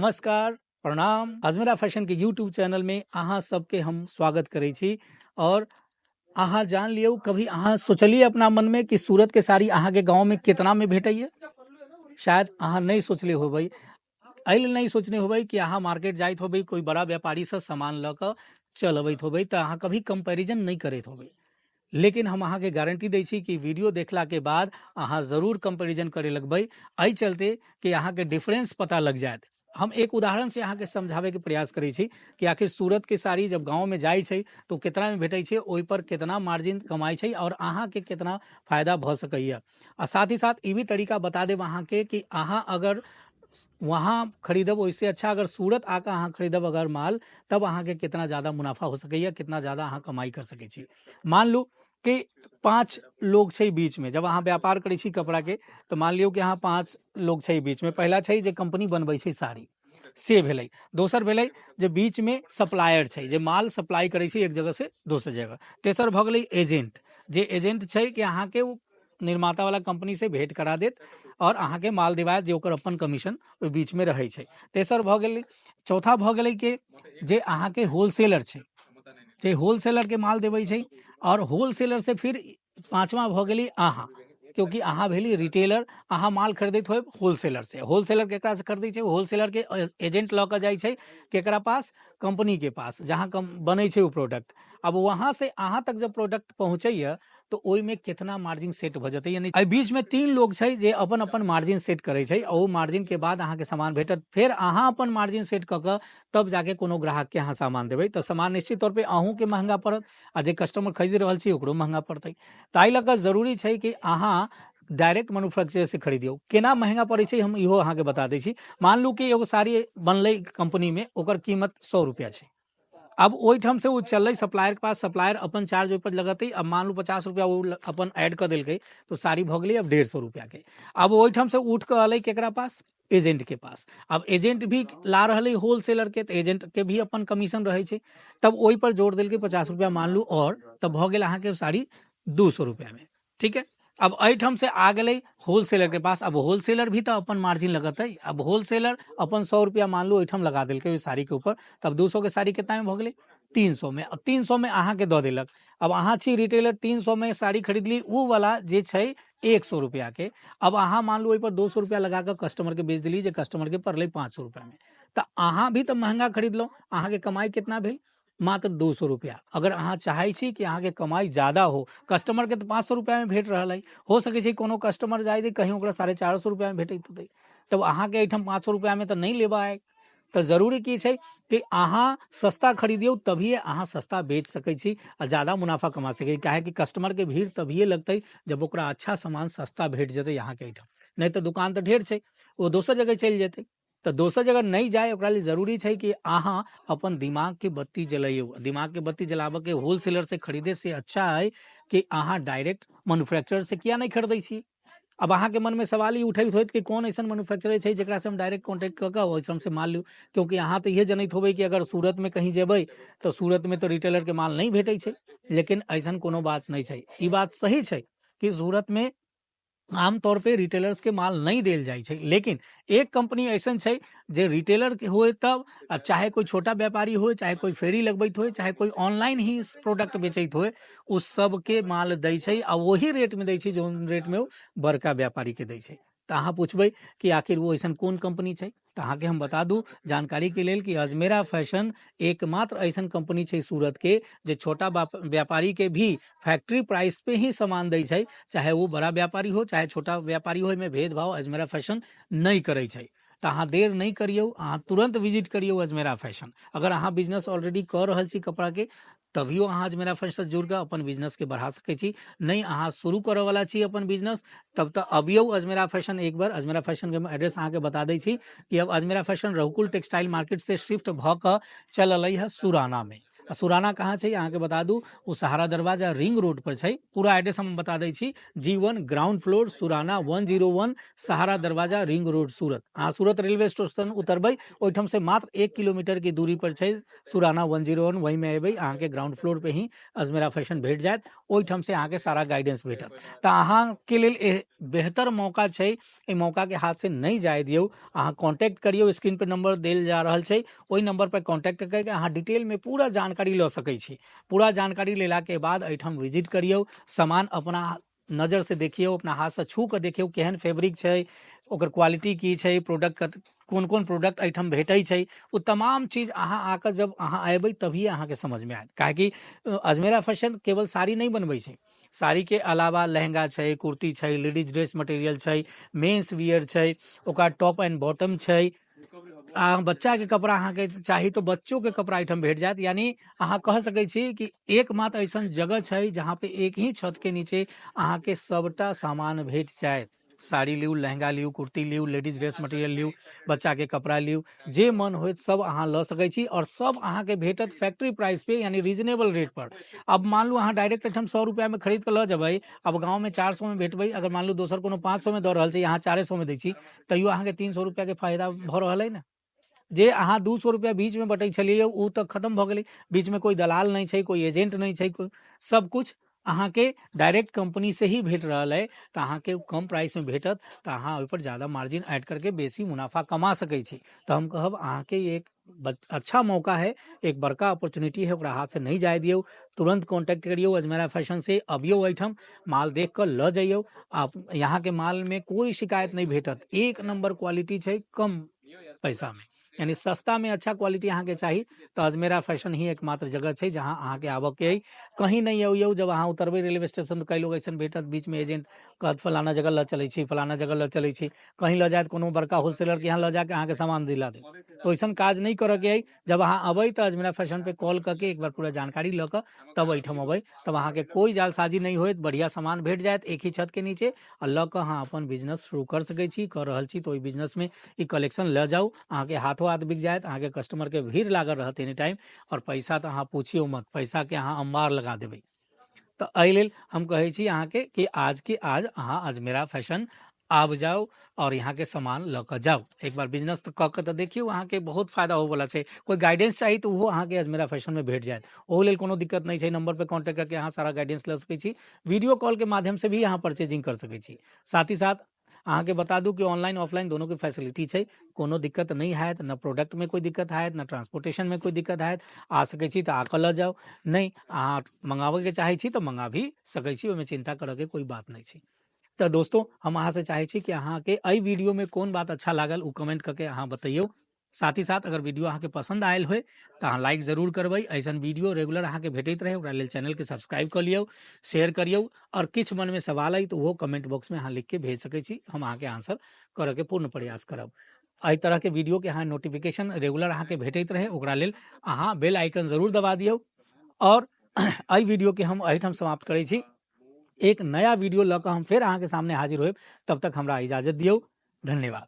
नमस्कार, प्रणाम। अजमेरा फैशन के यूट्यूब चैनल में अहाँ सबके हम स्वागत करै छी। और अहाँ जान लियौ, कभी अहाँ सोचलिए अपना मन में कि सूरत के साड़ी अहाँ के गांव में कितना में भेटैया? शायद अहाँ नहीं सोचले होबै। एहि लेल नहीं सोचने होबै कि अहाँ मार्केट जाइत होबै, कोई बड़ा व्यापारी से सामान ल क चल अबैत होबै, त अहाँ कभी कंपैरिजन नहीं करैत होबै। लेकिन हम अहाँ के गारंटी दै छी कि वीडियो देखला के बाद अहाँ जरूर कंपैरिजन करे लगबै। एहि चलते कि अहाँ के डिफरेंस पता लग जायत। हम एक उदाहरण से अहाँ के समझावे के प्रयास करै छी कि आखिर सूरत के साड़ी जब गांव में जाय छै तो कितना में भेटै छै, ओहि पर कितना मार्जिन कमाई छै और अहाँ के कितना फायदा भ सकैया। आ साथ ही साथ ई भी तरीका बता देब अहाँ के कि अहाँ अगर वहाँ खरीदब, वैसे अच्छा अगर सूरत आकर अहाँ खरीदब अगर माल, तब अहाँ के कितना ज्यादा मुनाफा हो सकैया, कितना ज्यादा अहाँ कमाई कर सकै छी। मान लू कि 5 लोग छै बीच में, जब अहाँ व्यापार करै छी कपड़ा के, तो मान लियो कि अहाँ 5 लोग छै बीच में। पहला छै जे कंपनी बनबै छै साड़ी, से भेलै। दोसर भेलै जे बीच में सप्लायर छै, जे माल सप्लाई करै छै एक जगह से दोसर जगह। तेसर भ गेलै एजेंट, जे एजेंट छै कि अहाँ के उ निर्माता वाला कंपनी से भेंट करा देत और अहाँ के माल दिवायत, जे ओकर अपन कमीशन ओहि बीच में रहै छै। तेसर भ गेलै। चौथा भ गेलै कि जे अहाँ के होलसेलर छै, जे होलसेलर के माल देबै छै। और होलसेलर से फिर पांचवा भ गेली अहाँ, क्योंकि अहाँ भेली रिटेलर। अहाँ माल खरीदैत होय होलसेलर से। होलसेलर केकरा से खरीदै छै? होलसेलर के एजेंट ल के जाय छै केकरा पास? कंपनी के पास, जहां बनै छै वो प्रोडक्ट। अब वहां से अहाँ तक जब प्रोडक्ट पहुंचैया तो ओहि में कितना मार्जिन सेट भ जेतै। यानी एहि बीच में 3 लोग छै जे अपन अपन मार्जिन सेट करै छै, और मार्जिन के बाद अहाँ के सामान भेटत। फिर अहाँ अपन मार्जिन सेट क के तब जाके कोनो ग्राहक के अहाँ सामान देबै, तो सामान निश्चित तौर पे अहूँ के महंगा पड़त आ जे कस्टमर खरीद रहल छी ओकरो महंगा पड़तै। ताहि लऽ कऽ जरूरी छै कि अहाँ डायरेक्ट मैन्युफैक्चरर से खरीदियो। केना महंगा पड़ै छै हम इहो अहाँ के बता दै छी। मान लू कि एगो साड़ी बनलै कंपनी में, ओकर कीमत 100 रुपया छै। अब ओहिठाम से वो चललै सप्लायर के पास, सप्लायर अपन चार्ज ओहि पर लगतै। अब मान लू 50 रुपया वो अपन ऐड कर देलकै, तो साड़ी भ गेलै अब 150 रुपया के। अब ओहिठाम से उठ के अलै केकरा पास? एजेंट के पास। अब एजेंट भी ला रहलै होलसेलर के, तो एजेंट के भी अपन कमीशन रहे छै। तब ओहि पर जोड़ देलकै 50 रुपया मान लू, और तब भ गेल अहाँ के साड़ी 200 रुपया में। ठीक है। अब एहिठाम से आ गेलै होलसेलर के पास। अब होलसेलर भी तो अपन मार्जिन लगतै। अब होलसेलर अपन 100 रुपया मान लो एहिठाम लगा देलकै ओहि साड़ी के ऊपर, तब 200 के साड़ी कितना में भ गेलै? 300 में। अब 300 में अहाँ के द देलक। अब अहाँ छी रिटेलर, 300 में साड़ी खरीदली, उ वाला जे छै 100 रुपया के। अब अहाँ मान लो ओहि पर 200 रुपया लगा के कस्टमर के बेच देली, जे कस्टमर के पड़लै 500 रुपया में। तो अहाँ भी तो महंगा खरीदलो, अहाँ के कमाई कितना भेल? मात्र 200 रुपया। अगर अहाँ चाहै छी कि अहाँ के कमाई ज्यादा हो, कस्टमर के तो 500 रुपया में भेट रहल है, हो सके छै कोनो कस्टमर जाय दे कहीं ओकरा 450 रुपया में भेटैत होतै, तब अहाँ के एहिठाम 500 रुपया में तो नहीं लेबा है। तो जरूरी की छै कि अहाँ सस्ता खरीदियो, तभिए अहाँ सस्ता बेच सकै छी आ ज्यादा मुनाफा कमा सकै। काहे कि कस्टमर के भीड़ तभिए लगतै जब ओकरा अच्छा सामान सस्ता भेट जेतै अहाँ के एहिठाम। नहीं तो दुकान तो ढेर छै, वो दोसर जगह चलि जेतै। तो दोसर जगह नहीं जाए, ओकरा लिए जरूरी छै कि अहाँ अपन दिमाग के बत्ती जलाइयो। दिमाग के बत्ती जलाबे के होलसेलर से खरीदे से अच्छा है कि अहाँ डायरेक्ट मैन्युफैक्चरर से किया नहीं खरीदै छी। अब अहाँ के मन में सवाल ही उठैत होइत कि कौन ऐसा मैन्युफैक्चरर छै जेकरा से हम डायरेक्ट कॉन्टैक्ट कर के वैसन से माल लू। क्योंकि अहाँ तो ये जनैत होबै कि अगर सूरत में कहीं जेबै तो सूरत में तो रिटेलर के माल नहीं भेटै छै। लेकिन ऐसन कोनो बात नहीं छै। ई बात सही छै कि सूरत में आमतौर पे रिटेलर्स के माल नहीं देल जाय छै। लेकिन एक कंपनी ऐसन छै जे रिटेलर के होए तब, चाहे कोई छोटा व्यापारी हो, चाहे कोई फेरी लगबैत हो, चाहे कोई ऑनलाइन ही प्रोडक्ट बेचैत हो, उस सब के माल दै छै आ वही रेट में दै छै जो रेट में वो बड़का व्यापारी के दै छै। तो अहाँ पूछबै कि आखिर वो ऐसन कौन कंपनी छै, तो अहाँ के हम बता दूं जानकारी के लेल कि अजमेरा फैशन एकमात्र ऐसन कंपनी छै सूरत के जे छोटा व्यापारी के भी फैक्ट्री प्राइस पे ही सामान दै छै। चाहे वो बड़ा व्यापारी हो चाहे छोटा व्यापारी हो, में भेदभाव अजमेरा फैशन नहीं करे छै। तो अहाँ देर नहीं करियो, अहाँ तुरंत विजिट करियो अजमेरा फैशन। अगर अहाँ बिजनेस ऑलरेडी कर रहल छी कपड़ा के, तभियो अहाँ अजमेरा फैशन से जुड़ के अपन बिजनेस के बढ़ा सकै छी। नहीं अहाँ शुरू करे वाला छी अपन बिजनेस, तब तो अबियो अजमेरा फैशन एक बार। अजमेरा फैशन के एड्रेस अहाँ के बता दै छी कि अब अजमेरा फैशन रघुकुल टेक्सटाइल मार्केट से शिफ्ट भ के चल अलै है सुराना में। सुराना कहाँ छै अहाँके बता दू, ओ सहारा दरवाजा रिंग रोड पर छै। पूरा एड्रेस हम बता दै छी, G1 ग्राउंड फ्लोर सुराना 101 सहारा दरवाजा रिंग रोड सूरत। अहाँ सूरत रेलवे स्टेशन उतरबै, ओहिठाम से मात्र 1 किलोमीटर की दूरी पर छै सुराना 101, वही में अबै अहाँके ग्राउंड फ्लोर पे ही अजमेरा फैशन भेट जायत। ओहिठाम से अहाँके सारा गाइडेंस भेटत। तऽ अहाँके लेल बेहतर मौका छै, ई मौका के हाथ से नहीं जाय दियौ। अहाँ कॉन्टैक्ट करियो, स्क्रीन पर नंबर देल जा रहल छै, ओहि नंबर पर कॉन्टैक्ट करके अहाँ डिटेल में पूरा जानकारी लऽ सकै छी। पूरा जानकारी लेला के बाद एहिठाम विजिट करियो, सामान अपना नजर से देखियो, अपना हाथ से छू के देखियो केहन फैब्रिक छै, ओकर क्वालिटी की छै, प्रोडक्ट कोन कोन प्रोडक्ट एहिठाम भेटै छै, वो तमाम चीज अहाँ आकर जब अहाँ अयबै तभी अहाँके समझ में आयत। काहे कि अजमेरा फैशन केवल साड़ी नहीं बनबै छै, साड़ी के अलावा लहंगा छै, कुर्ती छै, लेडीज ड्रेस मटेरियल छै, मेंस वियर छै, ओकर टॉप एंड बॉटम छै, बच्चा के कपड़ा अहाँ के चाही तो बच्चों के कपड़ा आइटम भेट जायत। यानी अहाँ कह सकै छी कि एकमात्र ऐसा जगह छै जहाँ पे एक ही छत के नीचे अहाँ के सबटा सामान भेट जायत। Sari Liu, lehenga Liu, kurti Liu, ladies dress material Liu, बच्चा के कपड़ा लियू, जे मन होत सब अहाँ ल सकै छी। और सब अहाँ के भेटत फैक्ट्री प्राइस पे, यानी रीजनेबल रेट पर। अब मान लू अहाँ डायरेक्ट एठम 100 रुपया में खरीद के ल जेबै, अब गाँव में 400 में भेटबै, अगर मान लू दोसर कोनो 500 में दऽ रहल छै, यहाँ 400 में दै छी, तैयो अहाँ के 300 रुपया के फायदा भऽ रहल है ना। जे अहाँ 200 रुपया बीच में बटै छलियै उ तऽ खत्म भऽ गेलै। बीच में कोई दलाल नहीं छै, कोई एजेंट नहीं छै, सब कुछ अहाँ के डायरेक्ट कंपनी से ही भेट रहल है। तो अहाँ के कम प्राइस में भेटत, तो अहाँ ओहि पर ज्यादा मार्जिन ऐड करके बेसी मुनाफा कमा सकै छी। तो हम कहब अहाँ के एक अच्छा मौका है, एक बड़का अपॉर्चुनिटी है, ओकरा हाथ से नहीं जाय दियौ। तुरंत कॉन्टैक्ट करियो अजमेरा फैशन से, अबियो एहिठाम माल देख कर ल जाइयो। आप यहाँ के माल में कोई शिकायत नहीं भेटत, एक नंबर क्वालिटी छै, कम पैसा में, यानी सस्ता में अच्छा क्वालिटी अहाँ के चाहिए तो अजमेरा फैशन ही एकमात्र जगह छै जहाँ अहाँ के आबऽ के अइ। कहीं नहीं अइयौ, जब अहाँ उतरबै रेलवे स्टेशन तो कई लोग ऐसा भेटत बीच में एजेंट कहत फलाना जगह ल चलै छी, फलाना जगह ल चलै छी, कहीं ल जायत कोनो बड़का होलसेलर के यहाँ ल जाके अहाँ के सामान दिला दे। तो ऐसा काज नहीं करे के अइ। जब अहाँ अबै तो अजमेरा फैशन पे कॉल करके एक बार पूरा जानकारी ल क तब एहिठाम अबै, तब अहाँ के कोई जालसाजी नहीं होत, बढ़िया सामान भेट जायत एक ही छत के नीचे। और ल क अहाँ अपन बिजनेस शुरू कर सकै छी, कर रहल छी तो ओहि बिजनेस में ई कलेक्शन ल जाऊ, अहाँ के हाथों हाथ बिक जायत। अहाँ के कस्टमर के भीड़ लागल रहत एनी टाइम, और पैसा तो अहाँ पूछियो मत, पैसा के अहाँ अंबार लगा देबै। तो एहि लेल हम कहै छी अहाँ के कि आज के आज अहाँ अजमेरा फैशन आब जाओ और यहाँ के सामान ल क जाओ। एक बार बिजनेस तो क तो देखियो, अहाँ के बहुत फायदा हो वाला छै। कोई गाइडेंस चाहिए तो वो अहाँ के अजमेरा फैशन में भेट जायत, ओहि लेल कोनो दिक्कत नहीं छै। नंबर पे कॉन्टैक्ट करके अहाँ सारा गाइडेंस ल सकै छी, वीडियो कॉल के माध्यम से भी अहाँ परचेजिंग कर सकै छी। साथ ही साथ अहाँ के बता दूं कि ऑनलाइन ऑफलाइन दोनों की फैसिलिटी छै, कोनो दिक्कत नहीं है, न प्रोडक्ट में कोई दिक्कत है, न ट्रांसपोर्टेशन में कोई दिक्कत है। आ सकै छी तो आकर ल जाओ, नहीं अहाँ मंगावे के चाहे छी तो मंगा भी सकै छी, ओहिमे चिंता करे के कोई बात नहीं छै। तो दोस्तों हम अहाँ से चाहे छी कि अहाँ के एहि वीडियो में कौन बात अच्छा लागल उ कमेंट करके अहाँ बताइयो। साथ ही साथ अगर वीडियो अहाँ के पसंद आयल होय तो अहाँ लाइक जरूर करबै। ऐसा वीडियो रेगुलर अहाँ के भेटैत रहे, ओकरा लेल चैनल के सब्सक्राइब कर लियो, शेयर करियो, और किछ मन में सवाल आई तो वो कमेंट बॉक्स में अहाँ लिख के भेज सकै छी, हम अहाँ के आंसर करे के पूर्ण प्रयास करब। एहि तरह के वीडियो के अहाँ नोटिफिकेशन रेगुलर अहाँ के भेटैत रहे, ओकरा लेल अहाँ बेल आइकन जरूर दबा दियो। और एहि वीडियो के हम एहिठाम समाप्त करै छी। एक नया वीडियो ल क हम फिर अहाँ के सामने हाजिर होब, तब तक हमरा इजाजत दियो। धन्यवाद।